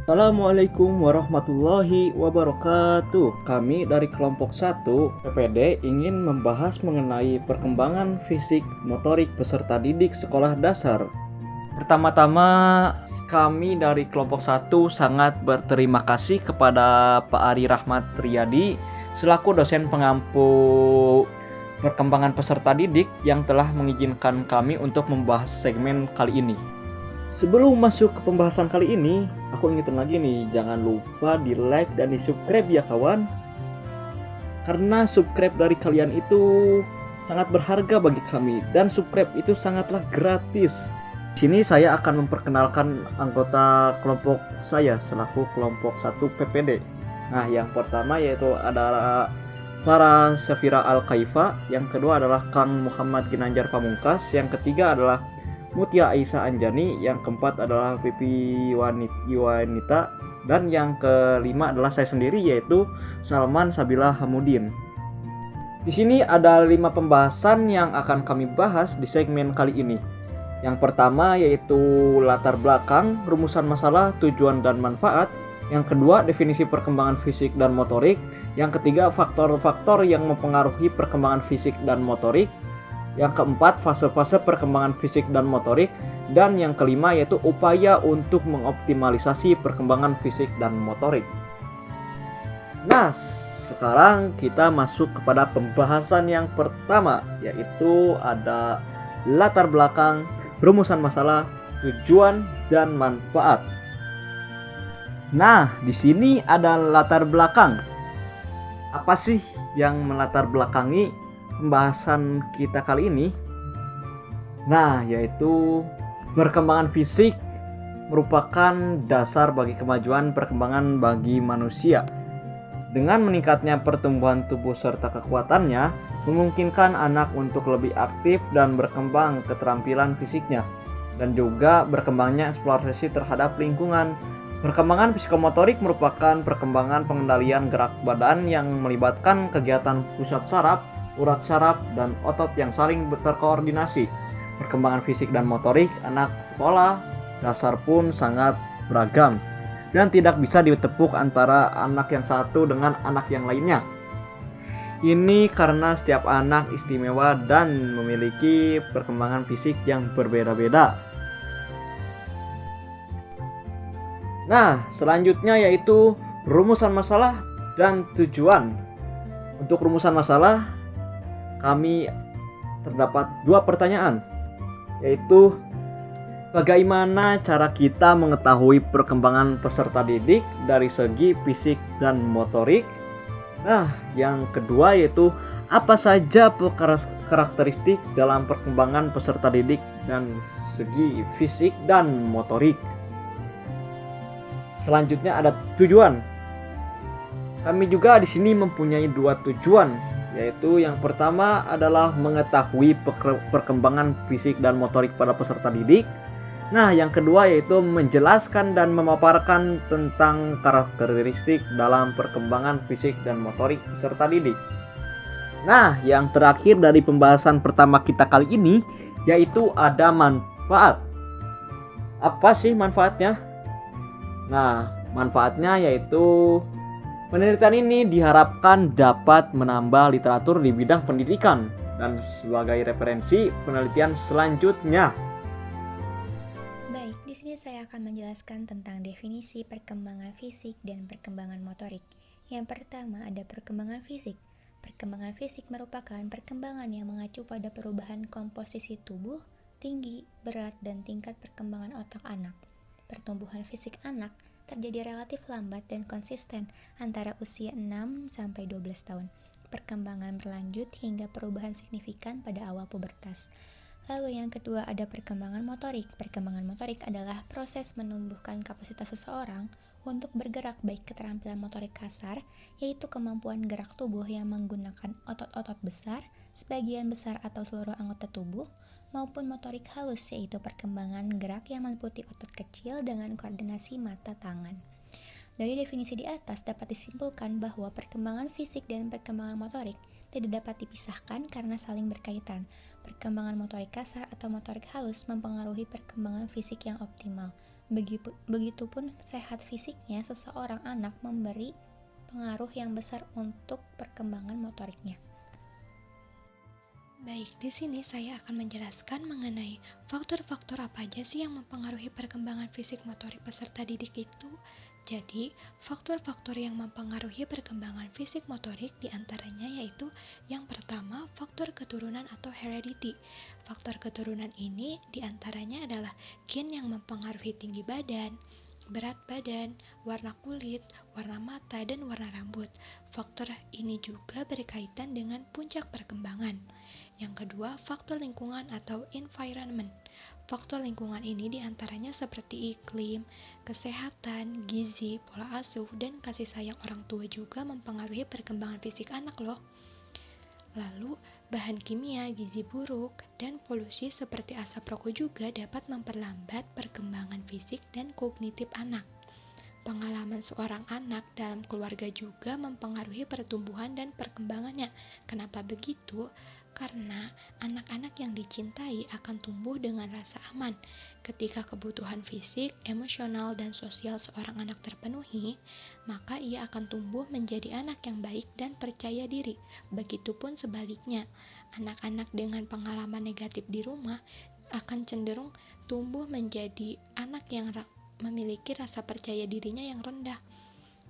Assalamualaikum warahmatullahi wabarakatuh. Kami dari kelompok 1 PPD ingin membahas mengenai perkembangan fisik motorik peserta didik sekolah dasar. Pertama-tama, kami dari kelompok 1 sangat berterima kasih kepada Pak Ari Rahmat Riyadi selaku dosen pengampu perkembangan peserta didik yang telah mengizinkan kami untuk membahas segmen kali ini. Sebelum masuk ke pembahasan kali ini, aku ingetin lagi nih, jangan lupa di like dan di subscribe ya kawan. Karena subscribe dari kalian itu sangat berharga bagi kami dan subscribe itu sangatlah gratis. Di sini saya akan memperkenalkan anggota kelompok saya selaku kelompok 1 PPD. Nah, yang pertama yaitu adalah Farah Syafira Al-Kaifa, yang kedua adalah Kang Muhammad Ginanjar Pamungkas, yang ketiga adalah Mutia Aisyah Anjani, yang keempat adalah Pipi Wanita, dan yang kelima adalah saya sendiri yaitu Salman Sabila Hamudin. Di sini ada 5 pembahasan yang akan kami bahas di segmen kali ini. Yang pertama yaitu latar belakang, rumusan masalah, tujuan dan manfaat. Yang kedua definisi perkembangan fisik dan motorik. Yang ketiga faktor-faktor yang mempengaruhi perkembangan fisik dan motorik. Yang keempat, fase-fase perkembangan fisik dan motorik. Dan yang kelima yaitu upaya untuk mengoptimalisasi perkembangan fisik dan motorik. Nah, sekarang kita masuk kepada pembahasan yang pertama, yaitu ada latar belakang, rumusan masalah, tujuan, dan manfaat. Nah, di sini ada latar belakang. Apa sih yang melatar belakangi pembahasan kita kali ini? Nah, yaitu perkembangan fisik merupakan dasar bagi kemajuan perkembangan bagi manusia. Dengan meningkatnya pertumbuhan tubuh serta kekuatannya, memungkinkan anak untuk lebih aktif dan berkembang keterampilan fisiknya, dan juga berkembangnya eksplorasi terhadap lingkungan. Perkembangan psikomotorik merupakan perkembangan pengendalian gerak badan yang melibatkan kegiatan pusat saraf, urat saraf, dan otot yang saling terkoordinasi. Perkembangan fisik dan motorik anak sekolah dasar pun sangat beragam dan tidak bisa ditepuk antara anak yang satu dengan anak yang lainnya. Ini karena setiap anak istimewa dan memiliki perkembangan fisik yang berbeda-beda. Nah, selanjutnya yaitu rumusan masalah dan tujuan. Untuk rumusan masalah, kami terdapat 2 pertanyaan, yaitu bagaimana cara kita mengetahui perkembangan peserta didik dari segi fisik dan motorik. Nah, yang kedua yaitu apa saja karakteristik dalam perkembangan peserta didik dan segi fisik dan motorik. Selanjutnya ada tujuan. Kami juga di sini mempunyai 2 tujuan, yaitu yang pertama adalah mengetahui perkembangan fisik dan motorik pada peserta didik. Nah, yang kedua yaitu menjelaskan dan memaparkan tentang karakteristik dalam perkembangan fisik dan motorik peserta didik. Nah, yang terakhir dari pembahasan pertama kita kali ini yaitu ada manfaat. Apa sih manfaatnya? Nah, manfaatnya yaitu penelitian ini diharapkan dapat menambah literatur di bidang pendidikan dan sebagai referensi penelitian selanjutnya. Baik, di sini saya akan menjelaskan tentang definisi perkembangan fisik dan perkembangan motorik. Yang pertama ada perkembangan fisik. Perkembangan fisik merupakan perkembangan yang mengacu pada perubahan komposisi tubuh, tinggi, berat, dan tingkat perkembangan otak anak. Pertumbuhan fisik anak terjadi relatif lambat dan konsisten antara usia 6-12 tahun. Perkembangan berlanjut hingga perubahan signifikan pada awal pubertas. Lalu yang kedua ada perkembangan motorik. Perkembangan motorik adalah proses menumbuhkan kapasitas seseorang untuk bergerak, baik keterampilan motorik kasar, yaitu kemampuan gerak tubuh yang menggunakan otot-otot besar, sebagian besar atau seluruh anggota tubuh, maupun motorik halus, yaitu perkembangan gerak yang meliputi otot kecil dengan koordinasi mata tangan. Dari definisi di atas dapat disimpulkan bahwa perkembangan fisik dan perkembangan motorik tidak dapat dipisahkan karena saling berkaitan. Perkembangan motorik kasar atau motorik halus mempengaruhi perkembangan fisik yang optimal. Begitupun sehat fisiknya seseorang anak memberi pengaruh yang besar untuk perkembangan motoriknya. Baik, di sini saya akan menjelaskan mengenai faktor-faktor apa aja sih yang mempengaruhi perkembangan fisik motorik peserta didik itu. Jadi, faktor-faktor yang mempengaruhi perkembangan fisik motorik diantaranya yaitu yang pertama, faktor keturunan atau heredity. Faktor keturunan ini diantaranya adalah gen yang mempengaruhi tinggi badan, berat badan, warna kulit, warna mata, dan warna rambut. Faktor ini juga berkaitan dengan puncak perkembangan. Yang kedua, faktor lingkungan atau environment. Faktor lingkungan ini diantaranya seperti iklim, kesehatan, gizi, pola asuh, dan kasih sayang orang tua juga mempengaruhi perkembangan fisik anak loh. Lalu, bahan kimia, gizi buruk, dan polusi seperti asap rokok juga dapat memperlambat perkembangan fisik dan kognitif anak. Pengalaman seorang anak dalam keluarga juga mempengaruhi pertumbuhan dan perkembangannya. Kenapa begitu? Karena anak-anak yang dicintai akan tumbuh dengan rasa aman. Ketika kebutuhan fisik, emosional, dan sosial seorang anak terpenuhi, maka ia akan tumbuh menjadi anak yang baik dan percaya diri. Begitupun sebaliknya, anak-anak dengan pengalaman negatif di rumah akan cenderung tumbuh menjadi anak yang memiliki rasa percaya dirinya yang rendah.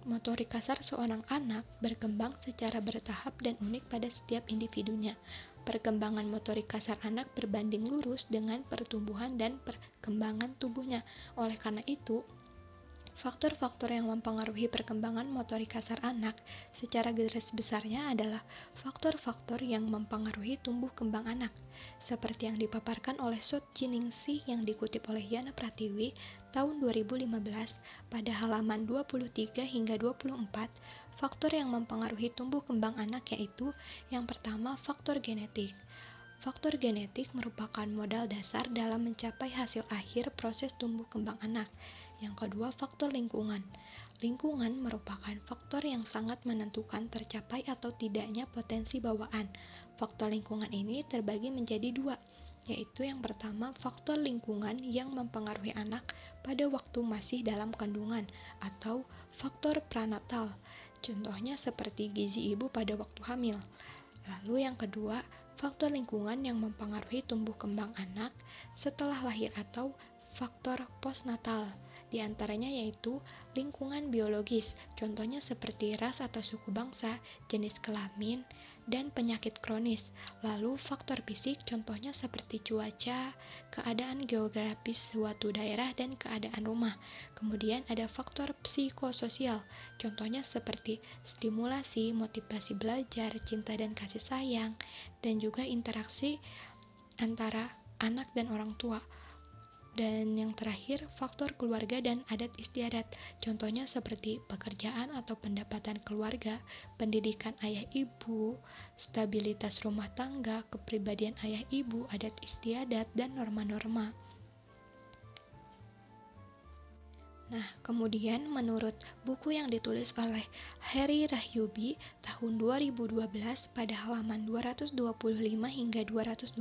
Motorik kasar seorang anak berkembang secara bertahap dan unik pada setiap individunya. Perkembangan motorik kasar anak berbanding lurus dengan pertumbuhan dan perkembangan tubuhnya. Oleh karena itu, faktor-faktor yang mempengaruhi perkembangan motorik kasar anak secara garis besarnya adalah faktor-faktor yang mempengaruhi tumbuh kembang anak, seperti yang dipaparkan oleh Sot Jiningsih yang dikutip oleh Yana Pratiwi tahun 2015 pada halaman 23 hingga 24. Faktor yang mempengaruhi tumbuh kembang anak yaitu yang pertama, faktor genetik. Faktor genetik merupakan modal dasar dalam mencapai hasil akhir proses tumbuh kembang anak. Yang kedua, faktor lingkungan. Lingkungan merupakan faktor yang sangat menentukan tercapai atau tidaknya potensi bawaan. Faktor lingkungan ini terbagi menjadi dua, yaitu yang pertama, faktor lingkungan yang mempengaruhi anak pada waktu masih dalam kandungan atau faktor prenatal. Contohnya seperti gizi ibu pada waktu hamil. Lalu yang kedua, faktor lingkungan yang mempengaruhi tumbuh kembang anak setelah lahir atau faktor postnatal. Di antaranya yaitu lingkungan biologis, contohnya seperti ras atau suku bangsa, jenis kelamin, dan penyakit kronis. Lalu faktor fisik, contohnya seperti cuaca, keadaan geografis suatu daerah, dan keadaan rumah. Kemudian ada faktor psikososial, contohnya seperti stimulasi, motivasi belajar, cinta dan kasih sayang, dan juga interaksi antara anak dan orang tua. Dan yang terakhir, faktor keluarga dan adat istiadat. Contohnya seperti pekerjaan atau pendapatan keluarga, pendidikan ayah ibu, stabilitas rumah tangga, kepribadian ayah ibu, adat istiadat, dan norma-norma. Nah, kemudian menurut buku yang ditulis oleh Heri Rahyubi tahun 2012 pada halaman 225 hingga 227,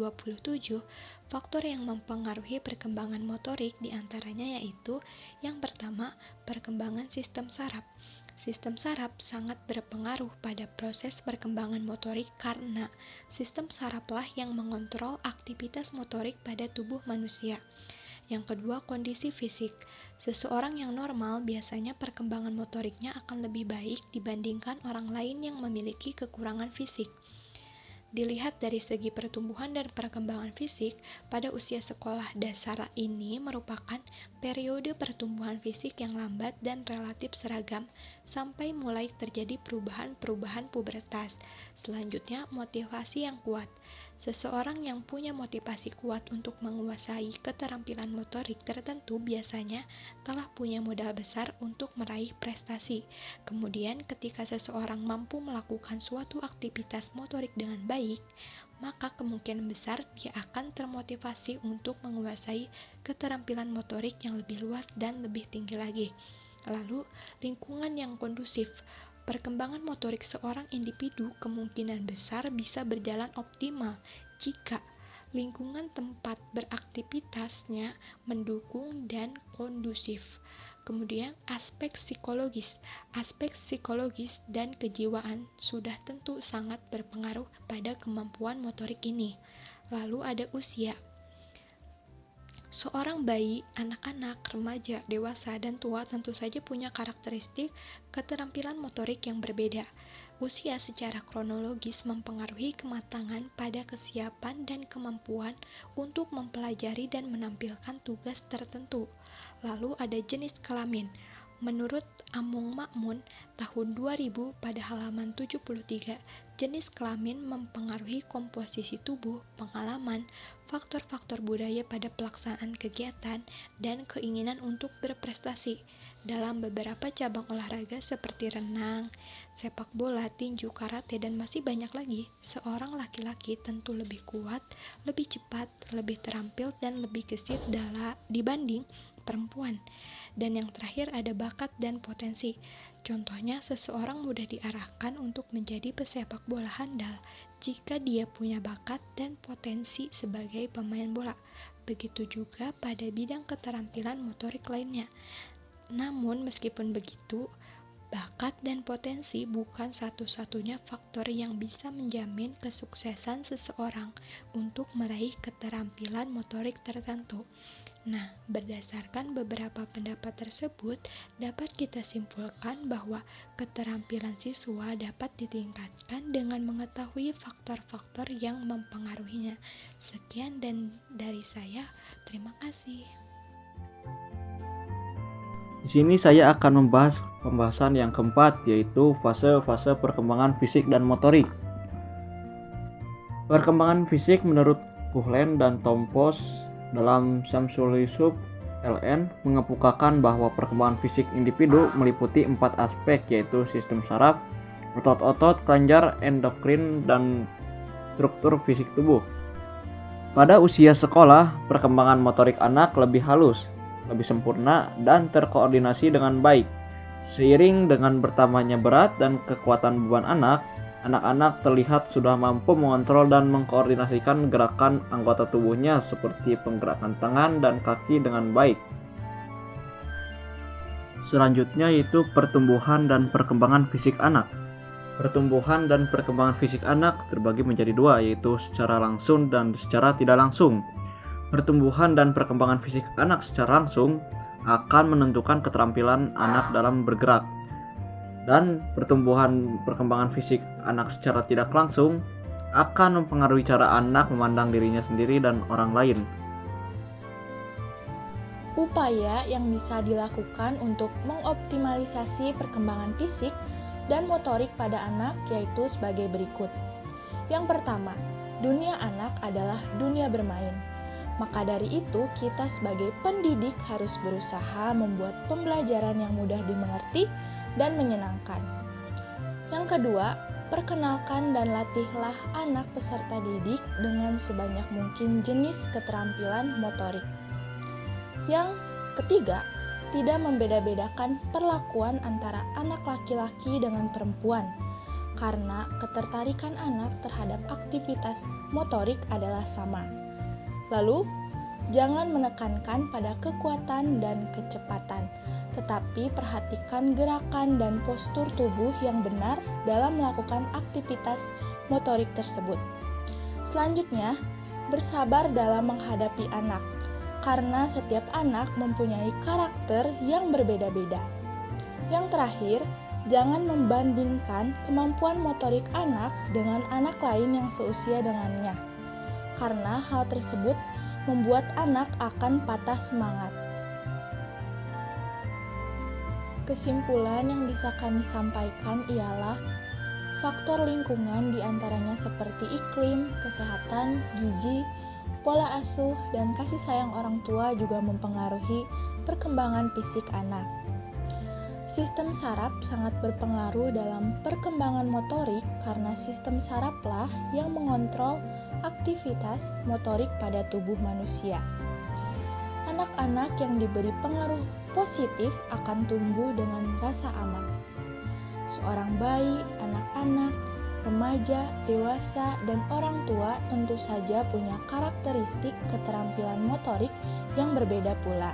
faktor yang mempengaruhi perkembangan motorik diantaranya yaitu yang pertama, perkembangan sistem saraf. Sistem saraf sangat berpengaruh pada proses perkembangan motorik karena sistem saraflah yang mengontrol aktivitas motorik pada tubuh manusia. Yang kedua, kondisi fisik. Seseorang yang normal biasanya perkembangan motoriknya akan lebih baik dibandingkan orang lain yang memiliki kekurangan fisik. Dilihat dari segi pertumbuhan dan perkembangan fisik, pada usia sekolah dasar ini merupakan periode pertumbuhan fisik yang lambat dan relatif seragam sampai mulai terjadi perubahan-perubahan pubertas. Selanjutnya, motivasi yang kuat. Seseorang yang punya motivasi kuat untuk menguasai keterampilan motorik tertentu biasanya telah punya modal besar untuk meraih prestasi. Kemudian, ketika seseorang mampu melakukan suatu aktivitas motorik dengan baik, maka kemungkinan besar dia akan termotivasi untuk menguasai keterampilan motorik yang lebih luas dan lebih tinggi lagi. Lalu, lingkungan yang kondusif. Perkembangan motorik seorang individu kemungkinan besar bisa berjalan optimal jika lingkungan tempat beraktivitasnya mendukung dan kondusif. Kemudian aspek psikologis dan kejiwaan sudah tentu sangat berpengaruh pada kemampuan motorik ini. Lalu ada usia. Seorang bayi, anak-anak, remaja, dewasa, dan tua tentu saja punya karakteristik keterampilan motorik yang berbeda. Usia secara kronologis mempengaruhi kematangan pada kesiapan dan kemampuan untuk mempelajari dan menampilkan tugas tertentu. Lalu ada jenis kelamin. Menurut Amung Makmun tahun 2000 pada halaman 73, jenis kelamin mempengaruhi komposisi tubuh, pengalaman, faktor-faktor budaya pada pelaksanaan kegiatan, dan keinginan untuk berprestasi. Dalam beberapa cabang olahraga seperti renang, sepak bola, tinju, karate, dan masih banyak lagi, seorang laki-laki tentu lebih kuat, lebih cepat, lebih terampil, dan lebih gesit dibanding perempuan. Dan yang terakhir ada bakat dan potensi. Contohnya, seseorang mudah diarahkan untuk menjadi pesepak bola handal jika dia punya bakat dan potensi sebagai pemain bola. Begitu juga pada bidang keterampilan motorik lainnya. Namun, meskipun begitu, bakat dan potensi bukan satu-satunya faktor yang bisa menjamin kesuksesan seseorang untuk meraih keterampilan motorik tertentu. Nah, berdasarkan beberapa pendapat tersebut, dapat kita simpulkan bahwa keterampilan siswa dapat ditingkatkan dengan mengetahui faktor-faktor yang mempengaruhinya. Sekian dari saya, terima kasih. Di sini saya akan membahas pembahasan yang keempat, yaitu fase-fase perkembangan fisik dan motorik. Perkembangan fisik menurut Kuhlen dan Tompos dalam Syamsul Yusuf LN mengemukakan bahwa perkembangan fisik individu meliputi 4 aspek, yaitu sistem saraf, otot-otot, kelenjar endokrin, dan struktur fisik tubuh. Pada usia sekolah, perkembangan motorik anak lebih halus, lebih sempurna, dan terkoordinasi dengan baik. Seiring dengan bertambahnya berat dan kekuatan beban anak-anak terlihat sudah mampu mengontrol dan mengkoordinasikan gerakan anggota tubuhnya seperti penggerakan tangan dan kaki dengan baik. Selanjutnya yaitu pertumbuhan dan perkembangan fisik anak. Pertumbuhan dan perkembangan fisik anak terbagi menjadi dua, yaitu secara langsung dan secara tidak langsung. Pertumbuhan dan perkembangan fisik anak secara langsung akan menentukan keterampilan anak dalam bergerak. Dan perkembangan fisik anak secara tidak langsung akan mempengaruhi cara anak memandang dirinya sendiri dan orang lain. Upaya yang bisa dilakukan untuk mengoptimalisasi perkembangan fisik dan motorik pada anak yaitu sebagai berikut. Yang pertama, dunia anak adalah dunia bermain. Maka dari itu, kita sebagai pendidik harus berusaha membuat pembelajaran yang mudah dimengerti dan menyenangkan. Yang kedua, perkenalkan dan latihlah anak peserta didik dengan sebanyak mungkin jenis keterampilan motorik. Yang ketiga, tidak membeda-bedakan perlakuan antara anak laki-laki dengan perempuan, karena ketertarikan anak terhadap aktivitas motorik adalah sama. Lalu, jangan menekankan pada kekuatan dan kecepatan, tetapi perhatikan gerakan dan postur tubuh yang benar dalam melakukan aktivitas motorik tersebut. Selanjutnya, bersabar dalam menghadapi anak, karena setiap anak mempunyai karakter yang berbeda-beda. Yang terakhir, jangan membandingkan kemampuan motorik anak dengan anak lain yang seusia dengannya, karena hal tersebut membuat anak akan patah semangat. Kesimpulan yang bisa kami sampaikan ialah faktor lingkungan diantaranya seperti iklim, kesehatan, gizi, pola asuh, dan kasih sayang orang tua juga mempengaruhi perkembangan fisik anak. Sistem saraf sangat berpengaruh dalam perkembangan motorik karena sistem saraflah yang mengontrol aktivitas motorik pada tubuh manusia. Anak-anak yang diberi pengaruh positif akan tumbuh dengan rasa aman. Seorang bayi, anak-anak, remaja, dewasa, dan orang tua tentu saja punya karakteristik keterampilan motorik yang berbeda pula.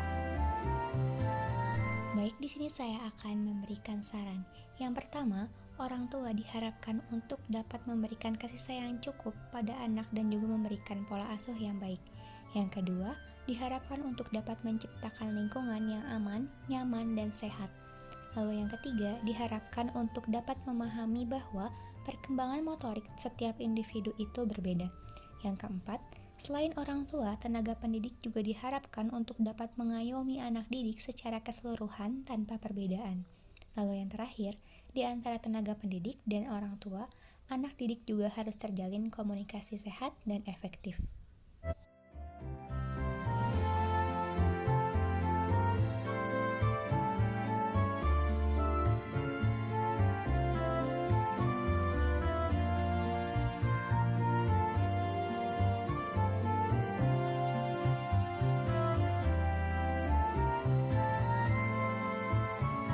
Baik, di sini saya akan memberikan saran. Yang pertama, orang tua diharapkan untuk dapat memberikan kasih sayang cukup pada anak dan juga memberikan pola asuh yang baik. Yang kedua, diharapkan untuk dapat menciptakan lingkungan yang aman, nyaman, dan sehat. Lalu yang ketiga, diharapkan untuk dapat memahami bahwa perkembangan motorik setiap individu itu berbeda. Yang keempat, selain orang tua, tenaga pendidik juga diharapkan untuk dapat mengayomi anak didik secara keseluruhan tanpa perbedaan. Lalu yang terakhir, di antara tenaga pendidik dan orang tua, anak didik juga harus terjalin komunikasi sehat dan efektif.